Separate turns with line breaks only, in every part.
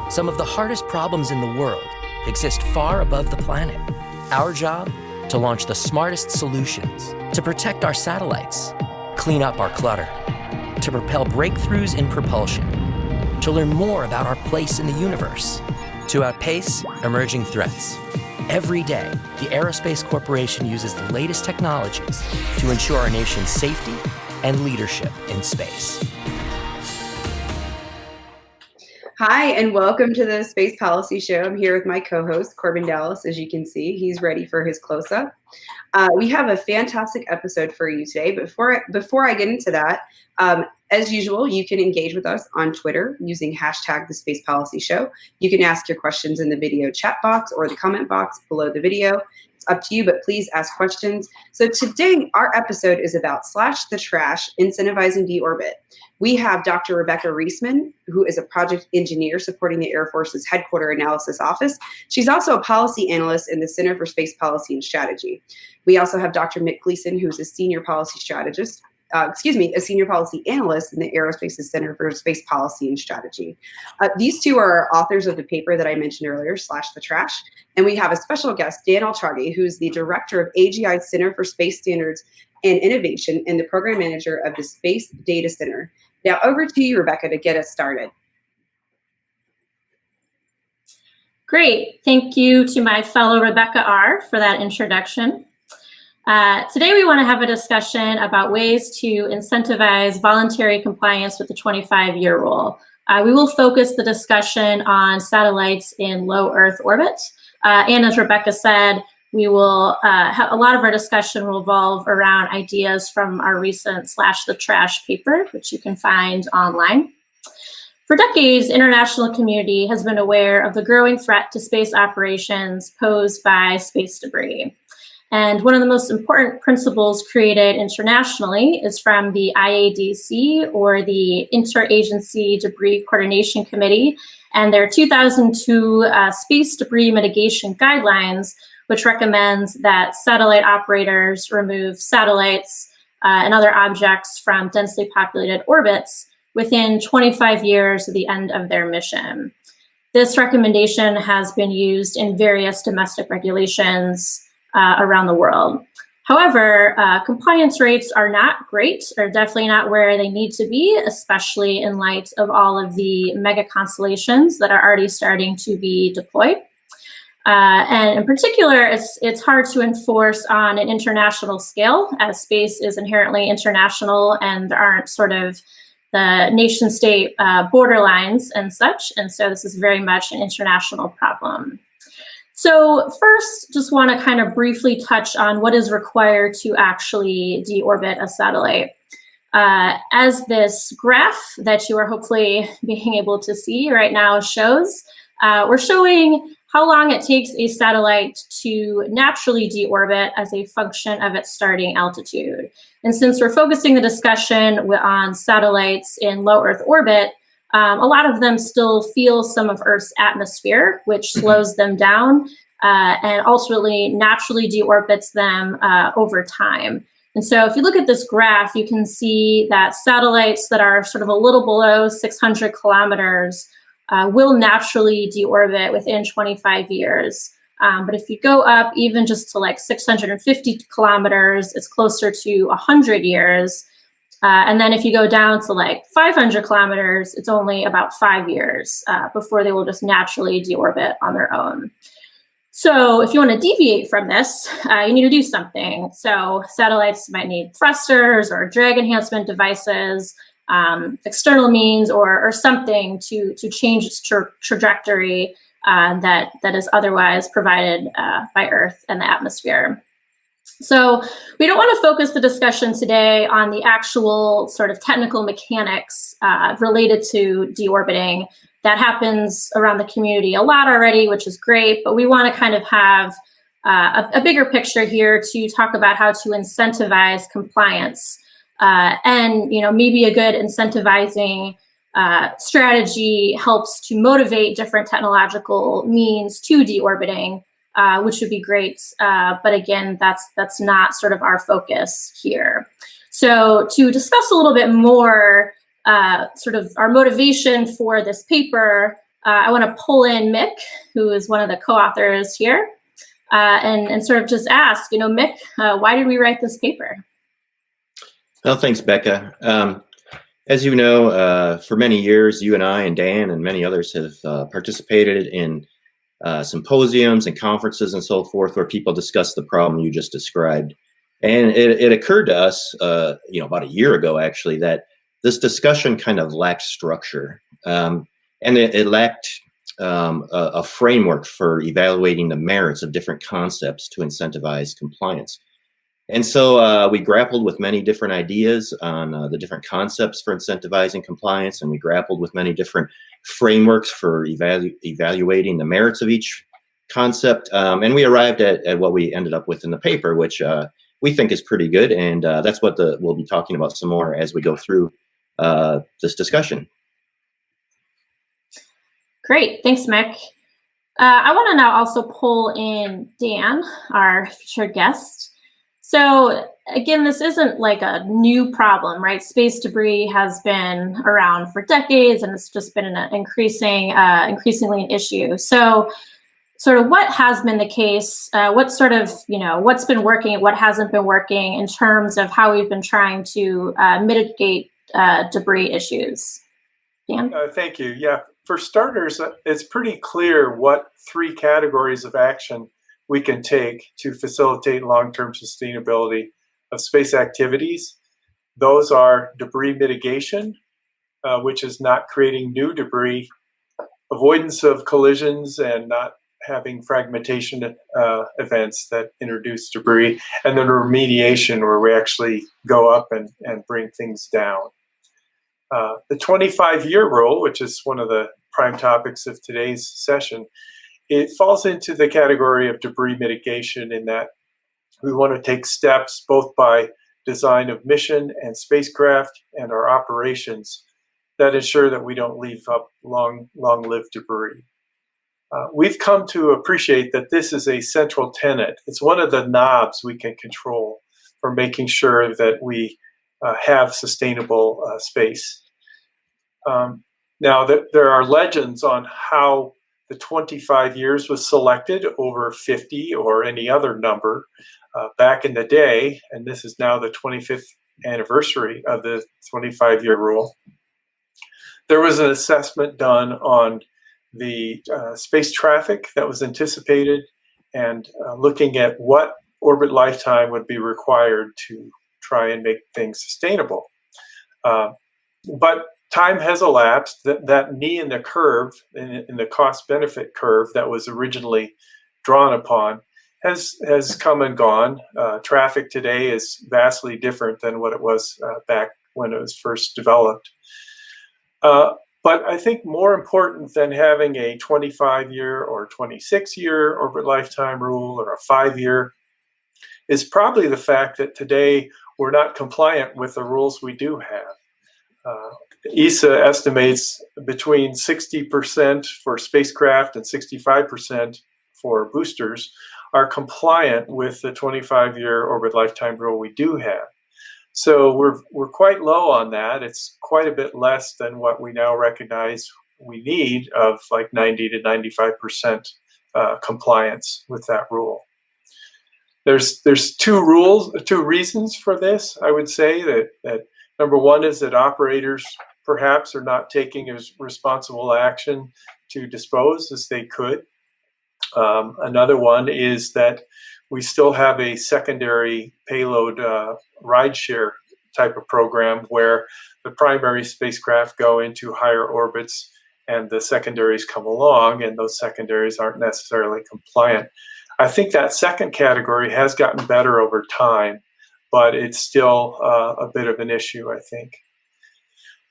Some of the hardest problems in the world exist far above the planet. Our job? To launch the smartest solutions, to protect our satellites, clean up our clutter, to propel breakthroughs in propulsion, to learn more about our place in the universe, to outpace emerging threats. Every day, the Aerospace Corporation uses the latest technologies to ensure our nation's safety and leadership in space.
Hi, and welcome to the Space Policy Show. I'm here with my co-host, Corbin Dallas. As you can see, he's ready for his close-up. We have a fantastic episode for you today. But before I get into that, as usual, you can engage with us on Twitter using hashtag the Space Policy Show. You can ask your questions in the video chat box or the comment box below the video. It's up to you, but please ask questions. So today, our episode is about Slash the Trash, Incentivizing Deorbit. We have Dr. Rebecca Reisman, who is a project engineer supporting the Air Force's Headquarter Analysis Office. She's also a policy analyst in the Center for Space Policy and Strategy. We also have Dr. Mick Gleason, who's a senior policy strategist, a senior policy analyst in the Aerospace's Center for Space Policy and Strategy. These two are authors of the paper that I mentioned earlier, Slash the Trash. And we have a special guest, Dan Altraghi, who's the director of AGI Center for Space Standards and Innovation and the program manager of the Space Data Center. Now over to you, Rebecca, to get us started.
Great. Thank you to my fellow Rebecca R. for that introduction. Today we want to have a discussion about ways to incentivize voluntary compliance with the 25-year rule. We will focus the discussion on satellites in low Earth orbit. And as Rebecca said, we will have a lot of our discussion will revolve around ideas from our recent Slash the Trash paper, which you can find online. For decades, the international community has been aware of the growing threat to space operations posed by space debris. And one of the most important principles created internationally is from the IADC, or the Interagency Debris Coordination Committee, and their 2002 Space Debris Mitigation Guidelines, which recommends that satellite operators remove satellites and other objects from densely populated orbits within 25 years of the end of their mission. This recommendation has been used in various domestic regulations around the world. However, compliance rates are not great, or definitely not where they need to be, especially in light of all of the mega constellations that are already starting to be deployed. And in particular, it's hard to enforce on an international scale, as space is inherently international and there aren't sort of the nation state borderlines and such. And so this is very much an international problem. So first, just want to kind of briefly touch on what is required to actually deorbit a satellite. As this graph that you are hopefully being able to see right now shows, we're showing how long it takes a satellite to naturally deorbit as a function of its starting altitude. And since we're focusing the discussion on satellites in low Earth orbit, a lot of them still feel some of Earth's atmosphere, which slows them down and ultimately naturally deorbits them over time. And so if you look at this graph, you can see that satellites that are sort of a little below 600 kilometers will naturally deorbit within 25 years. But if you go up even just to like 650 kilometers, it's closer to 100 years. And then if you go down to like 500 kilometers, it's only about 5 years before they will just naturally deorbit on their own. So if you want to deviate from this, you need to do something. So satellites might need thrusters or drag enhancement devices, external means or something to change its trajectory that is otherwise provided by Earth and the atmosphere. So we don't want to focus the discussion today on the actual sort of technical mechanics related to deorbiting. That happens around the community a lot already, which is great, but we want to kind of have a bigger picture here to talk about how to incentivize compliance. And maybe a good incentivizing strategy helps to motivate different technological means to deorbiting, which would be great. But again, that's not sort of our focus here. So to discuss a little bit more sort of our motivation for this paper, I want to pull in Mick, who is one of the co-authors here, and sort of just ask, Mick, why did we write this paper?
Well, thanks, Becca. As you know, for many years, you and I and Dan and many others have participated in symposiums and conferences and so forth where people discuss the problem you just described. And it occurred to us, about a year ago, actually, that this discussion kind of lacked structure. And it lacked a framework for evaluating the merits of different concepts to incentivize compliance. And so we grappled with many different ideas on the different concepts for incentivizing compliance, and we grappled with many different frameworks for evaluating the merits of each concept. And we arrived at what we ended up with in the paper, which we think is pretty good. And that's what we'll be talking about some more as we go through this discussion.
Great. Thanks, Mick. I want to now also pull in Dan, our featured guest. So again, this isn't like a new problem, right? Space debris has been around for decades, and it's just been an increasingly an issue. So sort of what has been the case, what's been working and what hasn't been working in terms of how we've been trying to mitigate debris issues? Dan?
Thank you. Yeah, for starters, it's pretty clear what three categories of action we can take to facilitate long-term sustainability of space activities. Those are debris mitigation, which is not creating new debris, avoidance of collisions and not having fragmentation events that introduce debris, and then remediation, where we actually go up and bring things down. The 25-year rule, which is one of the prime topics of today's session, it falls into the category of debris mitigation in that we want to take steps both by design of mission and spacecraft and our operations that ensure that we don't leave up long-lived debris. We've come to appreciate that this is a central tenet. It's one of the knobs we can control for making sure that we have sustainable space. Now, there are legends on how the 25 years was selected over 50 or any other number back in the day, and this is now the 25th anniversary of the 25-year rule. There was an assessment done on the space traffic that was anticipated and looking at what orbit lifetime would be required to try and make things sustainable. But time has elapsed. That knee in the curve, in the cost-benefit curve that was originally drawn upon, has come and gone. Traffic today is vastly different than what it was back when it was first developed. But I think more important than having a 25-year or 26-year orbit lifetime rule or a 5-year is probably the fact that today we're not compliant with the rules we do have. ESA estimates between 60% for spacecraft and 65% for boosters are compliant with the 25-year orbit lifetime rule we do have. So we're quite low on that. It's quite a bit less than what we now recognize we need of like 90 to 95% compliance with that rule. There's two reasons for this. I would say that number one is that operators perhaps are not taking as responsible action to dispose as they could. Another one is that we still have a secondary payload rideshare type of program where the primary spacecraft go into higher orbits and the secondaries come along, and those secondaries aren't necessarily compliant. I think that second category has gotten better over time, but it's still a bit of an issue, I think.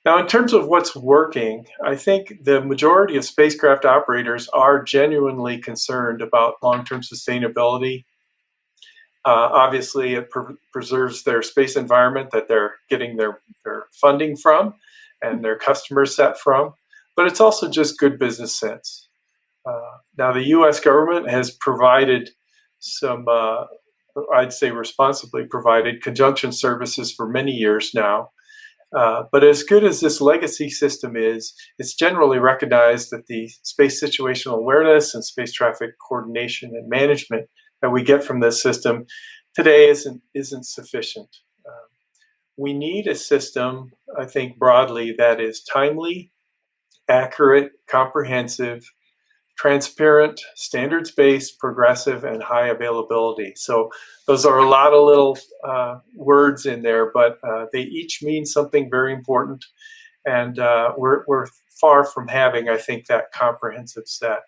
Now, in terms of what's working, I think the majority of spacecraft operators are genuinely concerned about long-term sustainability. Obviously, it preserves their space environment that they're getting their funding from and their customer set from, but it's also just good business sense. Now, the U.S. government has provided some, I'd say responsibly provided conjunction services for many years now. But as good as this legacy system is, it's generally recognized that the space situational awareness and space traffic coordination and management that we get from this system today isn't sufficient. We need a system, I think, broadly that is timely, accurate, comprehensive, transparent, standards-based, progressive, and high availability. So those are a lot of little words in there, but they each mean something very important. And we're far from having, I think, that comprehensive set.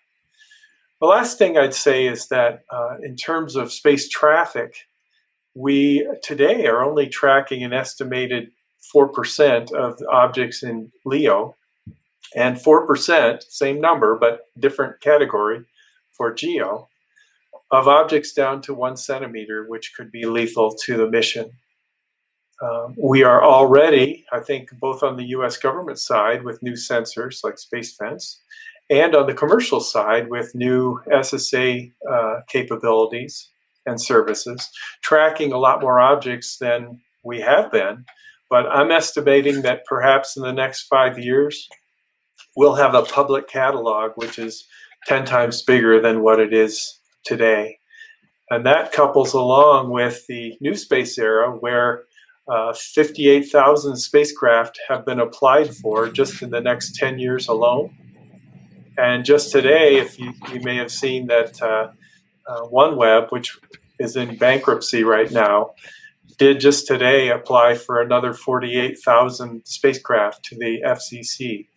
The last thing I'd say is that in terms of space traffic, we today are only tracking an estimated 4% of objects in LEO, and 4%, same number, but different category for GEO, of objects down to 1 centimeter, which could be lethal to the mission. We are already, I think, both on the US government side with new sensors like Space Fence, and on the commercial side with new SSA capabilities and services, tracking a lot more objects than we have been. But I'm estimating that perhaps in the next 5 years, we'll have a public catalog which is 10 times bigger than what it is today. And that couples along with the new space era where 58,000 spacecraft have been applied for just in the next 10 years alone. And just today, if you may have seen that OneWeb, which is in bankruptcy right now, did just today apply for another 48,000 spacecraft to the FCC.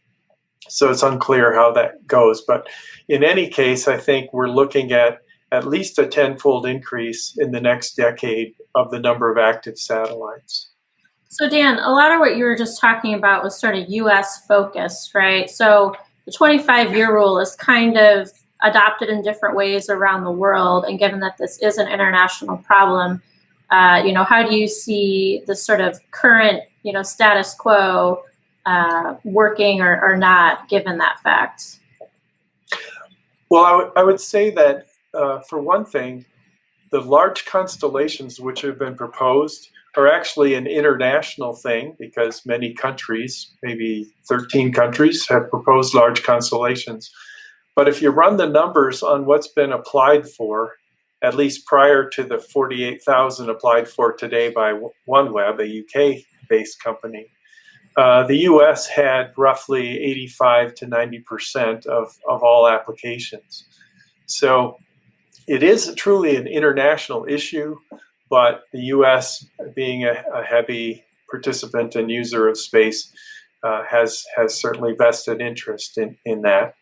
So it's unclear how that goes. But in any case, I think we're looking at least a 10-fold increase in the next decade of the number of active satellites.
So Dan, a lot of what you were just talking about was sort of US focused, right? So the 25-year rule is kind of adopted in different ways around the world. And given that this is an international problem, how do you see the sort of current, status quo working or not, given that fact?
Well, I would say that, for one thing, the large constellations which have been proposed are actually an international thing because many countries, maybe 13 countries, have proposed large constellations. But if you run the numbers on what's been applied for, at least prior to the 48,000 applied for today by OneWeb, a UK-based company, the US had roughly 85 to 90% of all applications. So it is truly an international issue, but the US, being a heavy participant and user of space, has certainly vested interest in that.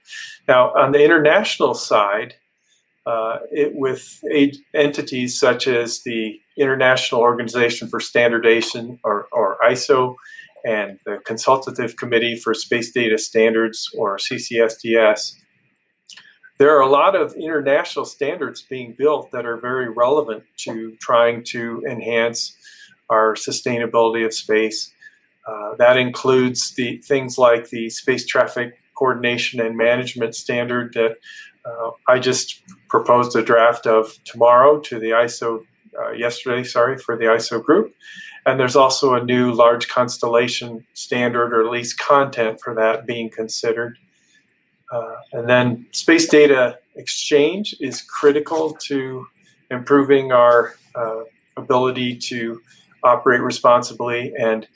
Now, on the international side, with entities such as the International Organization for Standardization, or ISO, and the Consultative Committee for Space Data Standards, or CCSDS, there are a lot of international standards being built that are very relevant to trying to enhance our sustainability of space. That includes the things like the Space Traffic Coordination and Management Standard that I just proposed a draft of tomorrow to the ISO, for the ISO group. And there's also a new large constellation standard, or at least content for that, being considered. And then space data exchange is critical to improving our ability to operate responsibly. And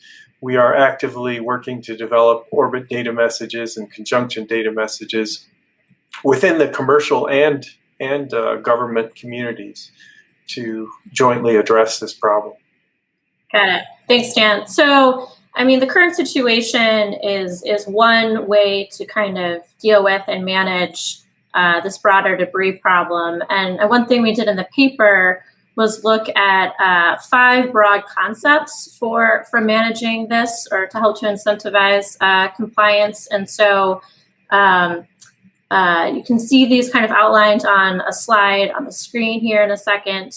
we are actively working to develop orbit data messages and conjunction data messages within the commercial and government communities to jointly address this problem.
Got it. Thanks, Dan. So, the current situation is one way to kind of deal with and manage this broader debris problem. And one thing we did in the paper was look at 5 broad concepts for managing this, or to help to incentivize compliance. And so you can see these kind of outlined on a slide on the screen here in a second.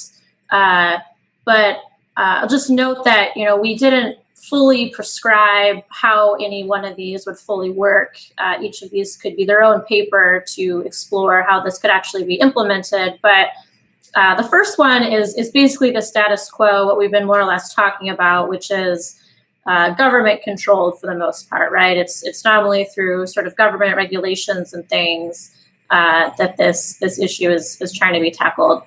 But I'll just note that, we didn't fully prescribe how any one of these would fully work. Each of these could be their own paper to explore how this could actually be implemented. But the first one is basically the status quo, what we've been more or less talking about, which is government controlled for the most part, right? It's not only through sort of government regulations and things that this issue is trying to be tackled.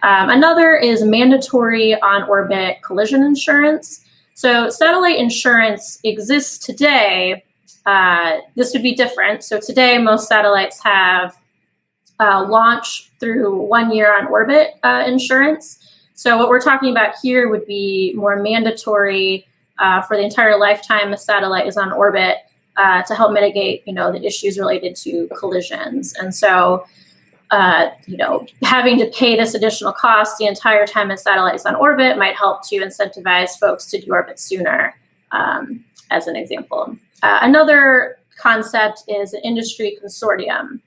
Another is mandatory on-orbit collision insurance. So satellite insurance exists today. This would be different. So today, most satellites have launch through 1 year on orbit insurance. So what we're talking about here would be more mandatory for the entire lifetime a satellite is on orbit to help mitigate, the issues related to collisions. And so, having to pay this additional cost the entire time a satellite is on orbit might help to incentivize folks to deorbit sooner, as an example. Another concept is an industry consortium.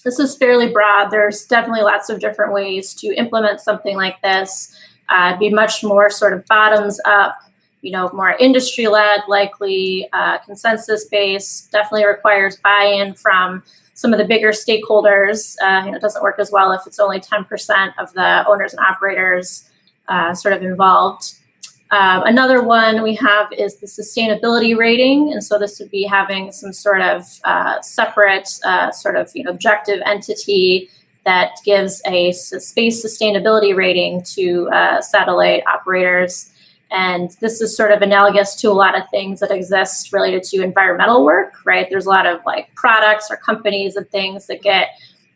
This is fairly broad. There's definitely lots of different ways to implement something like this. Be much more sort of bottoms up, more industry-led, likely consensus-based, definitely requires buy-in from some of the bigger stakeholders. It doesn't work as well if it's only 10% of the owners and operators sort of involved. Another one we have is the sustainability rating. And so this would be having some sort of separate objective entity that gives a space sustainability rating to satellite operators. And this is sort of analogous to a lot of things that exist related to environmental work, right? There's a lot of like products or companies and things that get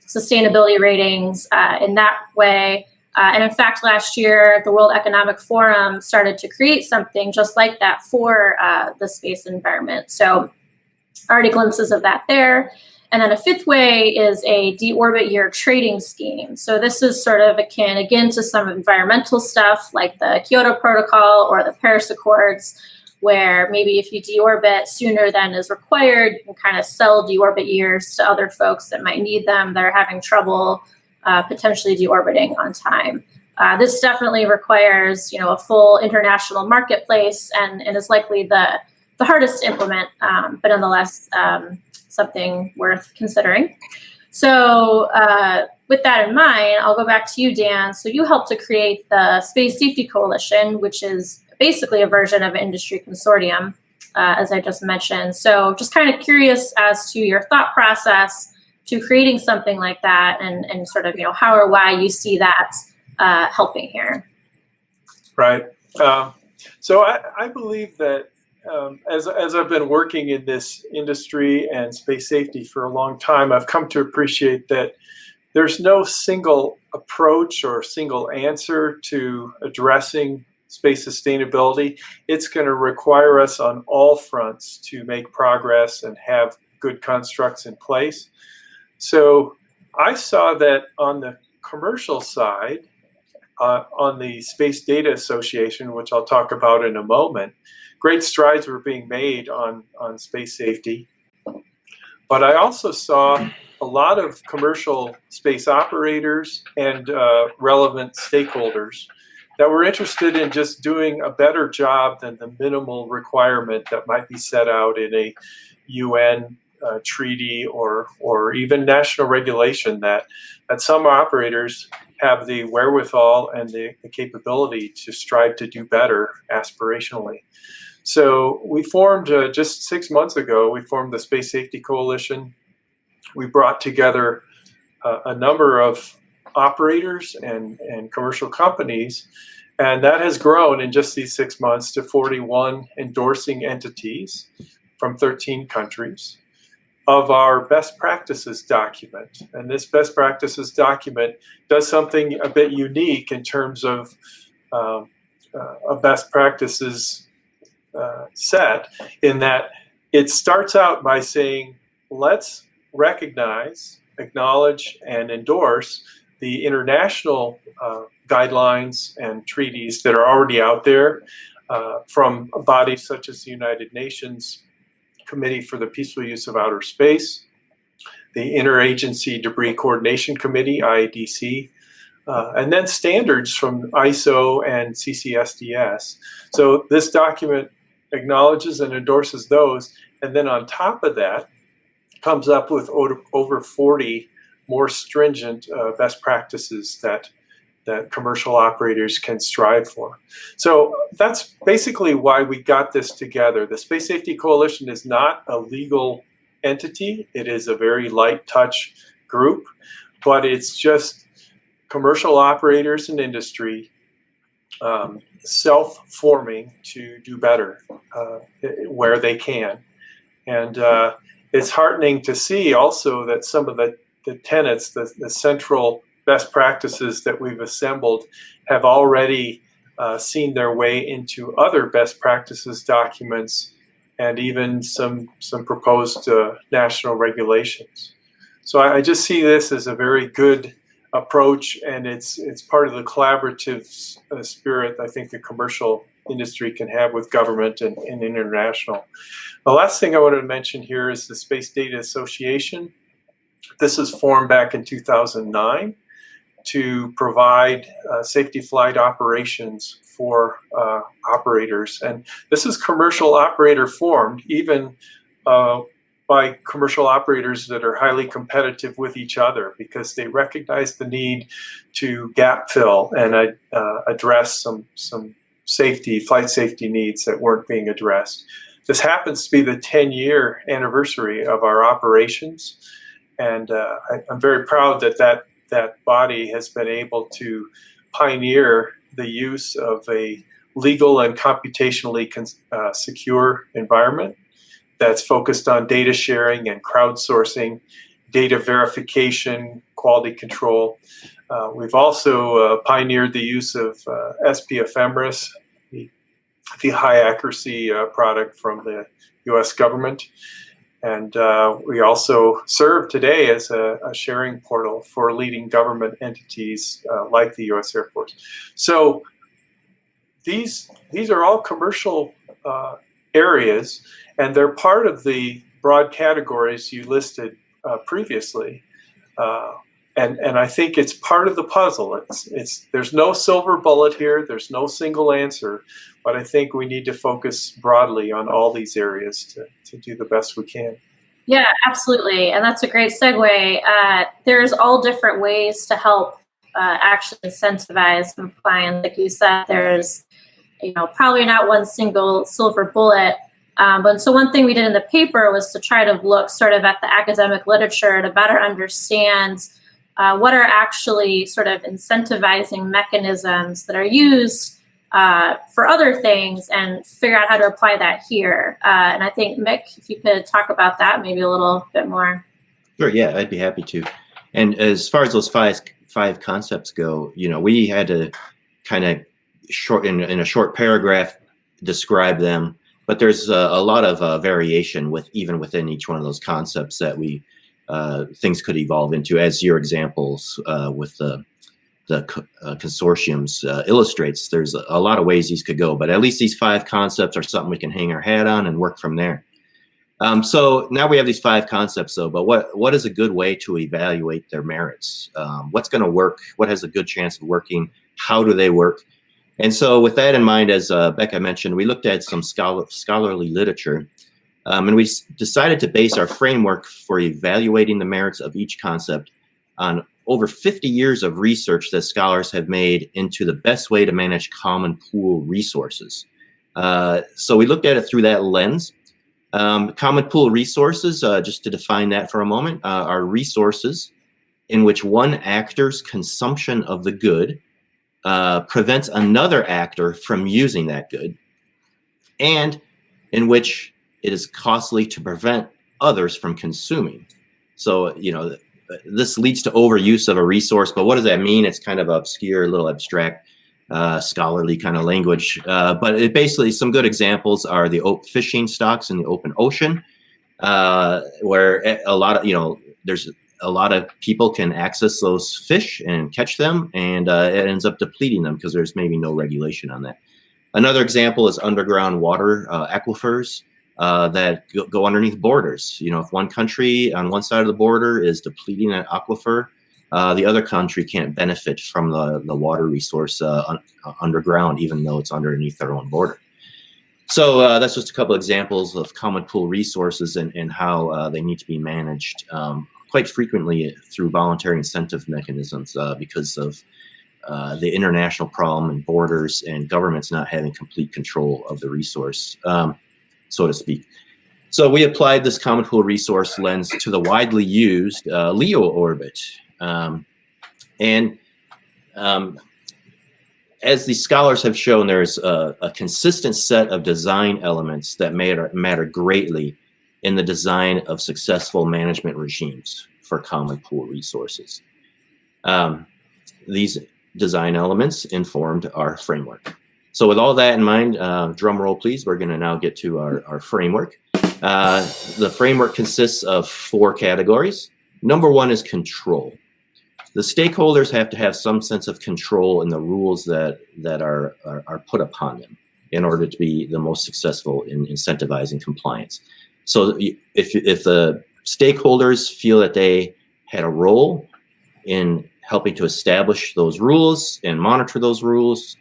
sustainability ratings in that way. And in fact, last year, the World Economic Forum started to create something just like that for the space environment. So already glimpses of that there. And then a fifth way is a deorbit year trading scheme. So this is sort of akin, again, to some environmental stuff like the Kyoto Protocol or the Paris Accords, where maybe if you deorbit sooner than is required, you can kind of sell deorbit years to other folks that might need them that are having trouble potentially deorbiting on time. This definitely requires, a full international marketplace and is likely the hardest to implement, but nonetheless, something worth considering. So with that in mind, I'll go back to you, Dan. So you helped to create the Space Safety Coalition, which is basically a version of an industry consortium, as I just mentioned. So just kind of curious as to your thought process to creating something like that and sort of, how or why you see that helping here.
Right. So I believe that as I've been working in this industry and space safety for a long time, I've come to appreciate that there's no single approach or single answer to addressing space sustainability. It's going to require us on all fronts to make progress and have good constructs in place. So I saw that on the commercial side, on the Space Data Association, which I'll talk about in a moment, great strides were being made on space safety. But I also saw a lot of commercial space operators and relevant stakeholders that were interested in just doing a better job than the minimal requirement that might be set out in a UN treaty or even national regulation that some operators have the wherewithal and the capability to strive to do better aspirationally. So we formed, just 6 months ago, we formed the Space Safety Coalition. We brought together a number of operators and commercial companies, and that has grown in just these 6 months to 41 endorsing entities from 13 countries of our best practices document. And this best practices document does something a bit unique in terms of a best practices set, in that it starts out by saying, let's recognize, acknowledge, and endorse the international guidelines and treaties that are already out there from bodies such as the United Nations Committee for the Peaceful Use of Outer Space, the Interagency Debris Coordination Committee, IADC, and then standards from ISO and CCSDS. So this document acknowledges and endorses those, and then on top of that comes up with over 40 more stringent best practices that that commercial operators can strive for. So that's basically why we got this together. The Space Safety Coalition is not a legal entity. It is a very light touch group, but it's just commercial operators and industry self-forming to do better where they can. And it's heartening to see also that some of the tenets, the central best practices that we've assembled have already seen their way into other best practices documents and even some proposed national regulations. So I just see this as a very good approach, and it's part of the collaborative spirit I think the commercial industry can have with government and international. The last thing I want to mention here is the Space Data Association. This was formed back in 2009 to provide safety flight operations for operators. And this is commercial operator formed, even by commercial operators that are highly competitive with each other, because they recognize the need to gap fill and address some flight safety needs that weren't being addressed. This happens to be the 10-year anniversary of our operations, and I'm very proud that body has been able to pioneer the use of a legal and computationally secure environment that's focused on data sharing and crowdsourcing, data verification, quality control. We've also pioneered the use of SP ephemeris, the high accuracy product from the US government. And we also serve today as a sharing portal for leading government entities like the US Air Force. So these are all commercial areas, and they're part of the broad categories you listed previously. And I think it's part of the puzzle. There's no silver bullet here. There's no single answer. But I think we need to focus broadly on all these areas to do the best we can.
Yeah, absolutely. And that's a great segue. There's all different ways to help actually incentivize compliance. Like you said, there's probably not one single silver bullet. But so one thing we did in the paper was to try to look sort of at the academic literature to better understand what are actually sort of incentivizing mechanisms that are used for other things and figure out how to apply that here. And I think, Mick, if you could talk about that maybe a little bit more.
Sure, yeah, I'd be happy to. And as far as those five concepts go, we had to kind of in a short paragraph describe them, but there's a lot of variation even within each one of those concepts that things could evolve into, as your examples with the consortiums illustrates. There's a lot of ways these could go, but at least these five concepts are something we can hang our hat on and work from there. So now we have these five concepts, though, but what is a good way to evaluate their merits? What's going to work? What has a good chance of working? How do they work? And so with that in mind, as Becca mentioned, we looked at some scholarly literature, and we decided to base our framework for evaluating the merits of each concept on over 50 years of research that scholars have made into the best way to manage common pool resources. So we looked at it through that lens. Common pool resources, just to define that for a moment, are resources in which one actor's consumption of the good prevents another actor from using that good, and in which it is costly to prevent others from consuming. So, this leads to overuse of a resource, but what does that mean? It's kind of obscure, a little abstract, scholarly kind of language. But it basically, some good examples are the fishing stocks in the open ocean, where a lot of, there's a lot of people can access those fish and catch them, and it ends up depleting them because there's maybe no regulation on that. Another example is underground water aquifers that go underneath borders. If one country on one side of the border is depleting an aquifer, the other country can't benefit from the water resource underground, even though it's underneath their own border. So that's just a couple examples of common pool resources and how they need to be managed quite frequently through voluntary incentive mechanisms because of the international problem and borders and governments not having complete control of the resource, so to speak. So we applied this common pool resource lens to the widely used LEO orbit. As the scholars have shown, there's a consistent set of design elements that matter greatly in the design of successful management regimes for common pool resources. These design elements informed our framework. So with all that in mind, drum roll please, we're gonna now get to our framework. The framework consists of 4 categories. Number 1 is control. The stakeholders have to have some sense of control in the rules that are put upon them in order to be the most successful in incentivizing compliance. So if the stakeholders feel that they had a role in helping to establish those rules and monitor those rules,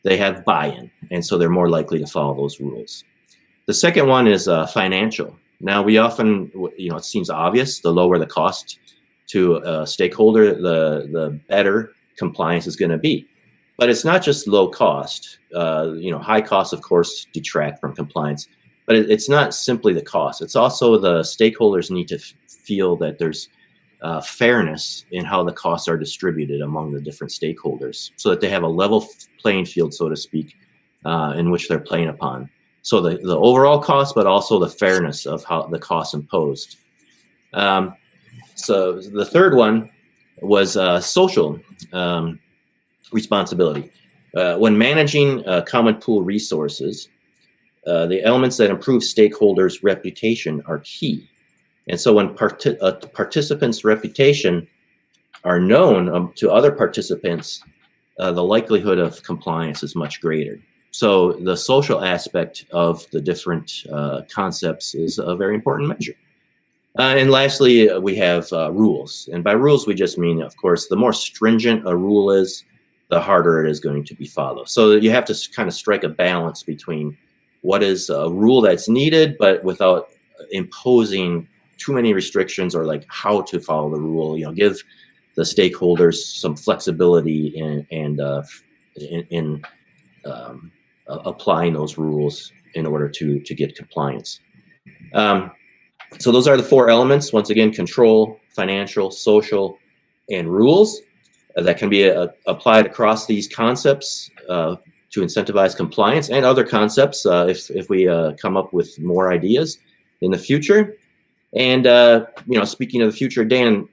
they have buy-in, and so they're more likely to follow those rules. The second one is financial. Now, we often, it seems obvious, the lower the cost to a stakeholder, the better compliance is going to be. But it's not just low cost. High costs, of course, detract from compliance. But it's not simply the cost. It's also the stakeholders need to feel that there's fairness in how the costs are distributed among the different stakeholders, so that they have a level playing field, so to speak, in which they're playing upon. So the overall cost, but also the fairness of how the costs imposed. So the third one was social responsibility. When managing common pool resources, the elements that improve stakeholders' reputation are key. And so when a participant's reputation are known to other participants, the likelihood of compliance is much greater. So the social aspect of the different concepts is a very important measure. And lastly, we have rules. And by rules, we just mean, of course, the more stringent a rule is, the harder it is going to be followed. So you have to kind of strike a balance between what is a rule that's needed, but without imposing too many restrictions or like how to follow the rule. Give the stakeholders some flexibility in applying those rules in order to get compliance. So those are the 4 elements. Once again, control, financial, social, and rules that can be applied across these concepts to incentivize compliance and other concepts if we come up with more ideas in the future. And speaking of the future, Dan,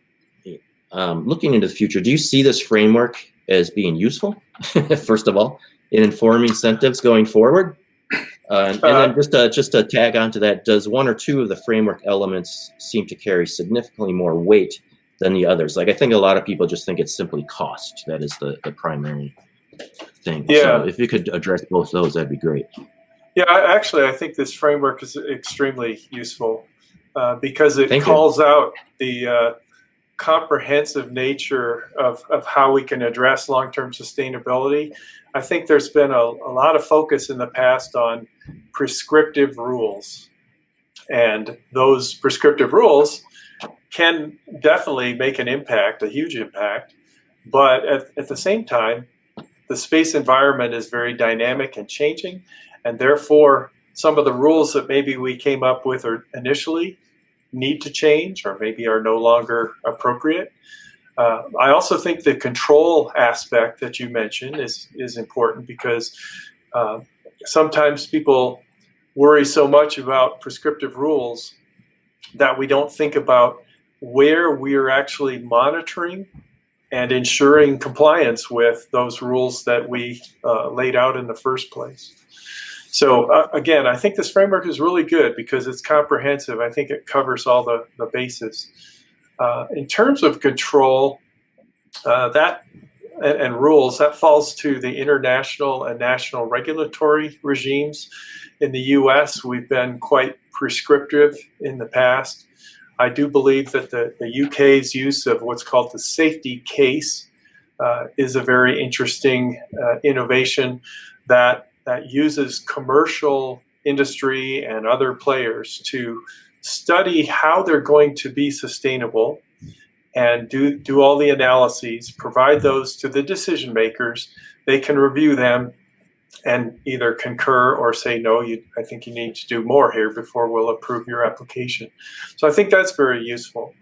looking into the future, do you see this framework as being useful, first of all, in informing incentives going forward? And then just to tag onto that, does 1 or 2 of the framework elements seem to carry significantly more weight than the others? Like, I think a lot of people just think it's simply cost that is the primary thing.
Yeah.
So if you could address both those, that'd be great.
Yeah, I think this framework is extremely useful because it calls out the comprehensive nature of how we can address long-term sustainability. I think there's been a lot of focus in the past on prescriptive rules, and those prescriptive rules can definitely make an impact, a huge impact, but at the same time, the space environment is very dynamic and changing, and therefore some of the rules that maybe we came up with initially need to change or maybe are no longer appropriate. I also think the control aspect that you mentioned is important because sometimes people worry so much about prescriptive rules that we don't think about where we are actually monitoring and ensuring compliance with those rules that we laid out in the first place. So again, I think this framework is really good because it's comprehensive. I think it covers all the bases. In terms of control, and rules, that falls to the international and national regulatory regimes. In the US, we've been quite prescriptive in the past. I do believe that the UK's use of what's called the safety case is a very interesting innovation that uses commercial industry and other players to study how they're going to be sustainable and do all the analyses, provide those to the decision makers. They can review them and either concur or say, no, I think you need to do more here before we'll approve your application. So I think that's very useful.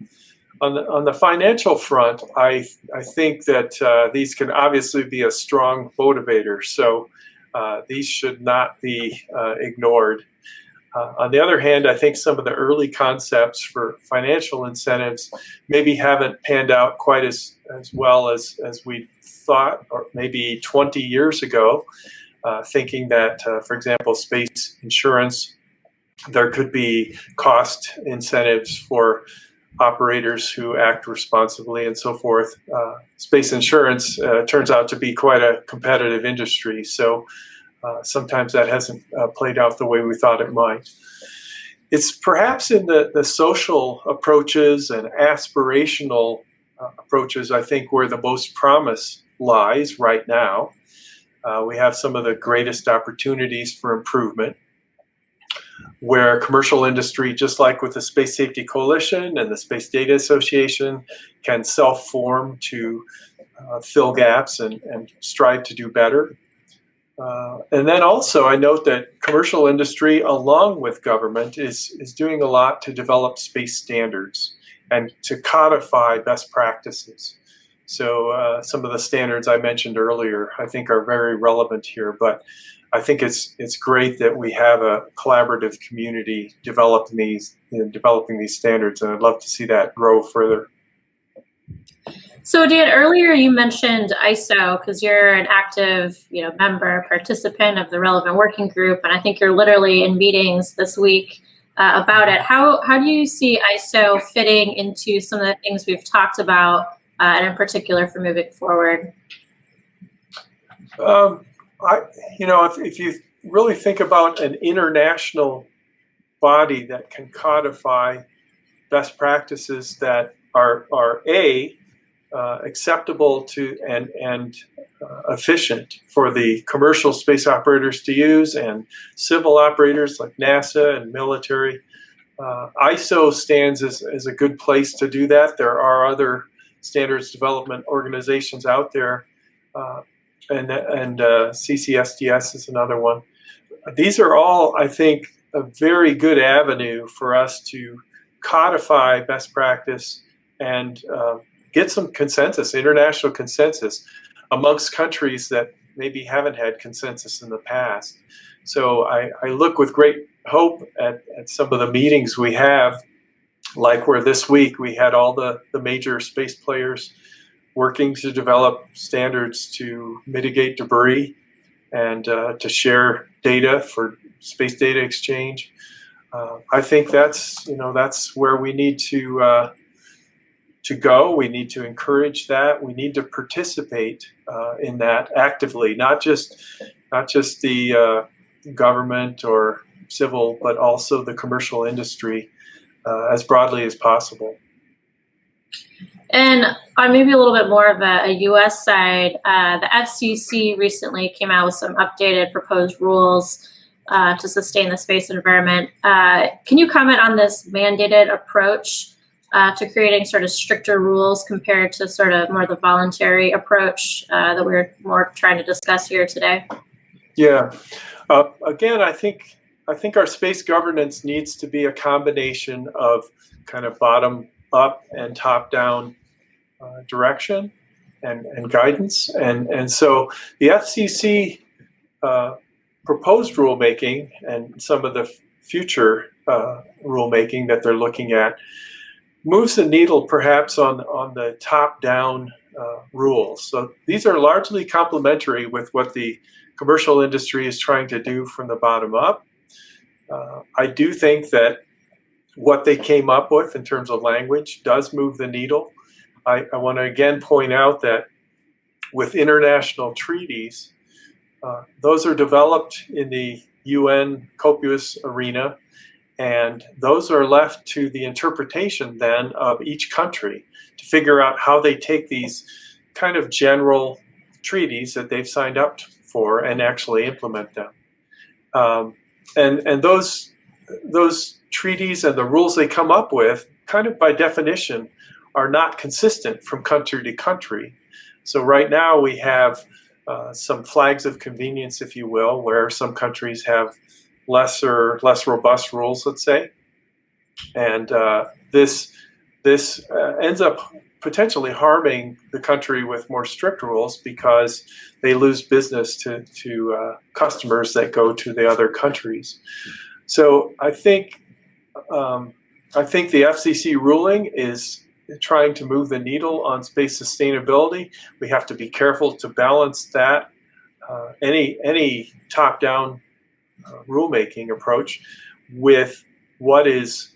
On the financial front, I think that these can obviously be a strong motivator. So these should not be ignored. On the other hand, I think some of the early concepts for financial incentives maybe haven't panned out quite as well as we thought, or maybe 20 years ago, thinking that, for example, space insurance, there could be cost incentives for operators who act responsibly and so forth. Space insurance turns out to be quite a competitive industry, so sometimes that hasn't played out the way we thought it might. It's perhaps in the social approaches and aspirational approaches, I think, where the most promise lies right now. We have some of the greatest opportunities for improvement, where commercial industry, just like with the Space Safety Coalition and the Space Data Association, can self-form to fill gaps and strive to do better. And then also, I note that commercial industry, along with government, is doing a lot to develop space standards and to codify best practices. So some of the standards I mentioned earlier, I think, are very relevant here. But I think it's great that we have a collaborative community developing these standards, and I'd love to see that grow further.
So Dan, earlier you mentioned ISO because you're an active, member, participant of the relevant working group, and I think you're literally in meetings this week about it. How do you see ISO fitting into some of the things we've talked about, and in particular for moving forward?
If you really think about an international body that can codify best practices that are acceptable to and efficient for the commercial space operators to use and civil operators like NASA and military, ISO stands as a good place to do that. There are other standards development organizations out there, and CCSDS is another one. These are all, I think, a very good avenue for us to codify best practice and get some consensus, international consensus, amongst countries that maybe haven't had consensus in the past. So I look with great hope at some of the meetings we have, like where this week we had all the major space players working to develop standards to mitigate debris and to share data for space data exchange. I think that's where we need to go. We need to encourage that. We need to participate in that actively, not just the government or civil, but also the commercial industry as broadly as possible.
And on maybe a little bit more of a U.S. side, the FCC recently came out with some updated proposed rules to sustain the space environment. Can you comment on this mandated approach to creating sort of stricter rules compared to sort of more the voluntary approach that we're more trying to discuss here today?
Yeah. Again, I think our space governance needs to be a combination of kind of bottom up and top down direction and guidance. And so the FCC proposed rulemaking and some of the future rulemaking that they're looking at moves the needle perhaps on the top-down rules. So these are largely complementary with what the commercial industry is trying to do from the bottom up. I do think that what they came up with in terms of language does move the needle. I want to again point out that with international treaties, those are developed in the UN COPUOS arena, and those are left to the interpretation then of each country to figure out how they take these kind of general treaties that they've signed up for and actually implement them. And those treaties and the rules they come up with, kind of by definition, are not consistent from country to country. So right now we have some flags of convenience, if you will, where some countries have less robust rules, let's say, and this ends up potentially harming the country with more strict rules because they lose business to customers that go to the other countries. So I think the FCC ruling is trying to move the needle on space sustainability. We have to be careful to balance that any top-down rulemaking approach with what is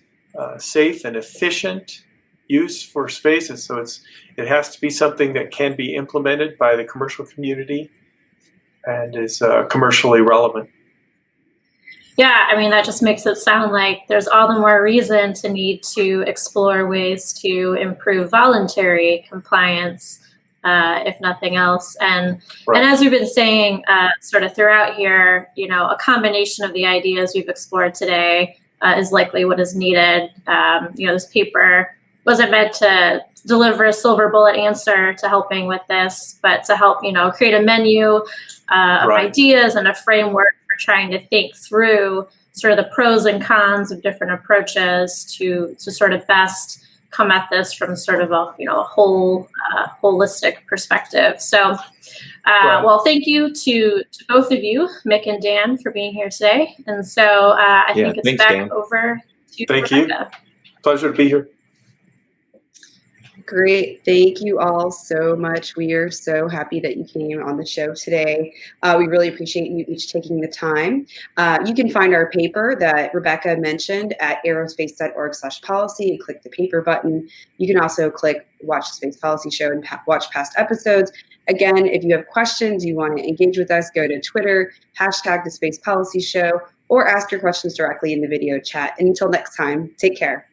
safe and efficient use for space. And so it has to be something that can be implemented by the commercial community and is commercially relevant.
Yeah, I mean, that just makes it sound like there's all the more reason to need to explore ways to improve voluntary compliance, if nothing else. And as we've been saying sort of throughout here, a combination of the ideas we've explored today is likely what is needed. This paper wasn't meant to deliver a silver bullet answer to helping with this, but to help, create a menu of ideas and a framework for trying to think through sort of the pros and cons of different approaches to sort of best come at this from sort of a whole holistic perspective. So, well, thank you to both of you, Mick and Dan, for being here today. And so I think it's back Dan. Over to
Thank
Rebecca.
You. Pleasure to be here.
Great. Thank you all so much. We are so happy that you came on the show today. We really appreciate you each taking the time. You can find our paper that Rebecca mentioned at aerospace.org/policy and click the paper button. You can also click Watch the Space Policy Show and watch past episodes. Again, if you have questions, you want to engage with us, go to Twitter, #the Space Policy Show, or ask your questions directly in the video chat. And until next time, take care.